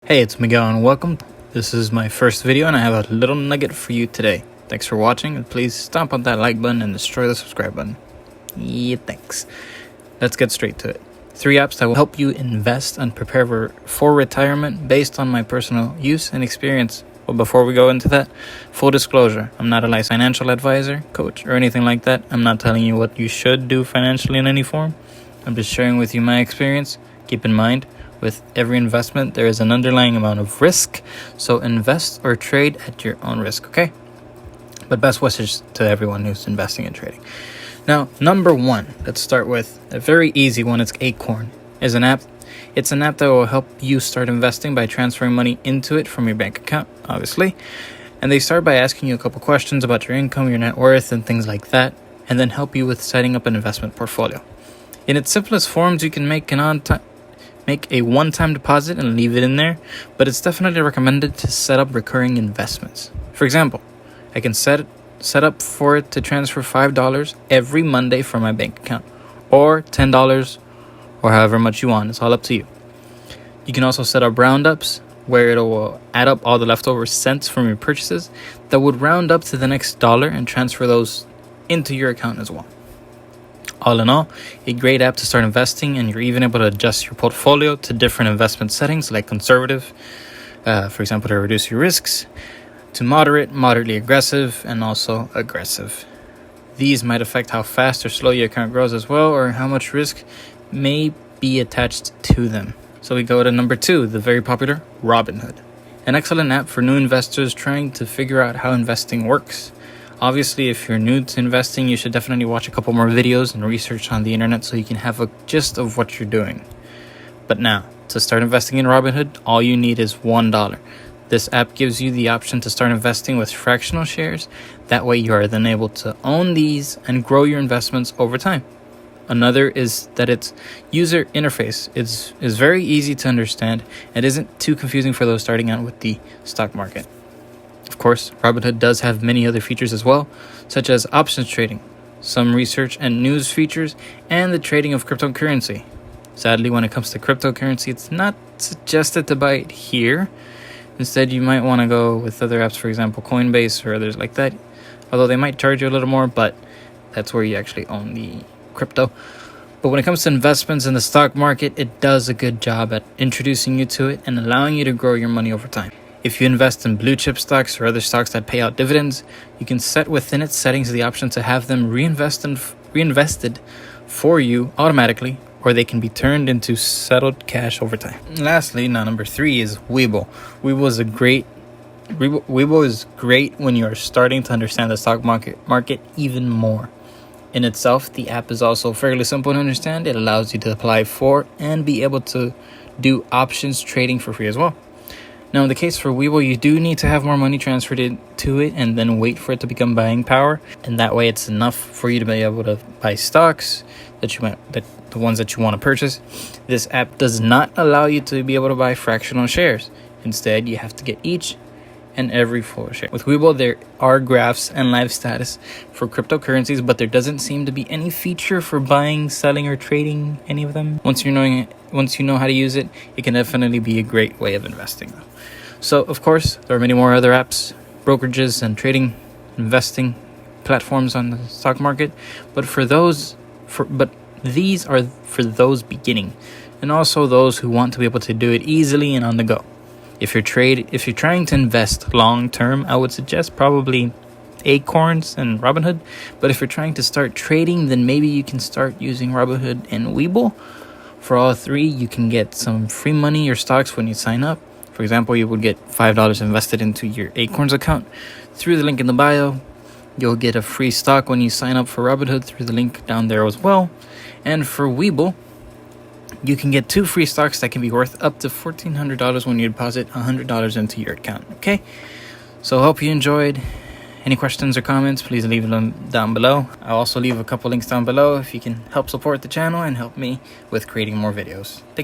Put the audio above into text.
Hey, it's Miguel and welcome. This is my first video and I have a little nugget for you today. Thanks for watching and please stomp on that like button and destroy the subscribe button. Yeah, thanks. Let's get straight to it. 3 apps that will help you invest and prepare for retirement based on my personal use and experience. But before we go into that, full disclosure, I'm not a licensed financial advisor, coach, or anything like that. I'm not telling you what you should do financially in any form. I'm just sharing with you my experience. Keep in mind, with every investment, there is an underlying amount of risk, so invest or trade at your own risk, okay? But best wishes to everyone who's investing and trading. Now, number 1, let's start with a very easy one. It's Acorn. It's an app that will help you start investing by transferring money into it from your bank account, obviously. And they start by asking you a couple questions about your income, your net worth, and things like that, and then help you with setting up an investment portfolio. In its simplest forms, you can make a one-time deposit and leave it in there, but it's definitely recommended to set up recurring investments. For example, I can set up for it to transfer $5 every Monday from my bank account, or $10, or however much you want. It's all up to you. You can also set up roundups, where it will add up all the leftover cents from your purchases that would round up to the next dollar and transfer those into your account as well. All in all, a great app to start investing, and you're even able to adjust your portfolio to different investment settings like conservative, for example, to reduce your risks, to moderate, moderately aggressive, and also aggressive. These might affect how fast or slow your account grows as well, or how much risk may be attached to them. So we go to number 2, the very popular Robinhood. An excellent app for new investors trying to figure out how investing works. Obviously, if you're new to investing, you should definitely watch a couple more videos and research on the internet so you can have a gist of what you're doing. But now, to start investing in Robinhood, all you need is $1. This app gives you the option to start investing with fractional shares. That way you are then able to own these and grow your investments over time. Another is that its user interface is very easy to understand and isn't too confusing for those starting out with the stock market. Of course, Robinhood does have many other features as well, such as options trading, some research and news features, and the trading of cryptocurrency. Sadly, when it comes to cryptocurrency, it's not suggested to buy it here. Instead, you might want to go with other apps, for example, Coinbase or others like that, although they might charge you a little more, but that's where you actually own the crypto. But when it comes to investments in the stock market, it does a good job at introducing you to it and allowing you to grow your money over time. If you invest in blue chip stocks or other stocks that pay out dividends, you can set within its settings the option to have them reinvested for you automatically, or they can be turned into settled cash over time. And lastly, now number 3 is Webull. Webull is great when you are starting to understand the stock market even more. In itself, the app is also fairly simple to understand. It allows you to apply for and be able to do options trading for free as well. Now, in the case for Webull, you do need to have more money transferred into it and then wait for it to become buying power. And that way, it's enough for you to be able to buy stocks the ones that you want to purchase. This app does not allow you to be able to buy fractional shares. Instead, you have to get each and every full share. With Webull, there are graphs and live status for cryptocurrencies, but there doesn't seem to be any feature for buying, selling, or trading any of them. Once you know how to use it, it can definitely be a great way of investing. So, of course, there are many more other apps, brokerages, and trading, investing platforms on the stock market. But these are for those beginning, and also those who want to be able to do it easily and on the go. If you're trying to invest long term, I would suggest probably Acorns and Robinhood. But if you're trying to start trading, then maybe you can start using Robinhood and Webull. For all 3, you can get some free money or stocks when you sign up. For example, you would get $5 invested into your Acorns account through the link in the bio. You'll get a free stock when you sign up for Robinhood through the link down there as well. And for Webull, you can get 2 free stocks that can be worth up to $1,400 when you deposit $100 into your account. Okay? So I hope you enjoyed. Any questions or comments, please leave them down below. I'll also leave a couple links down below if you can help support the channel and help me with creating more videos.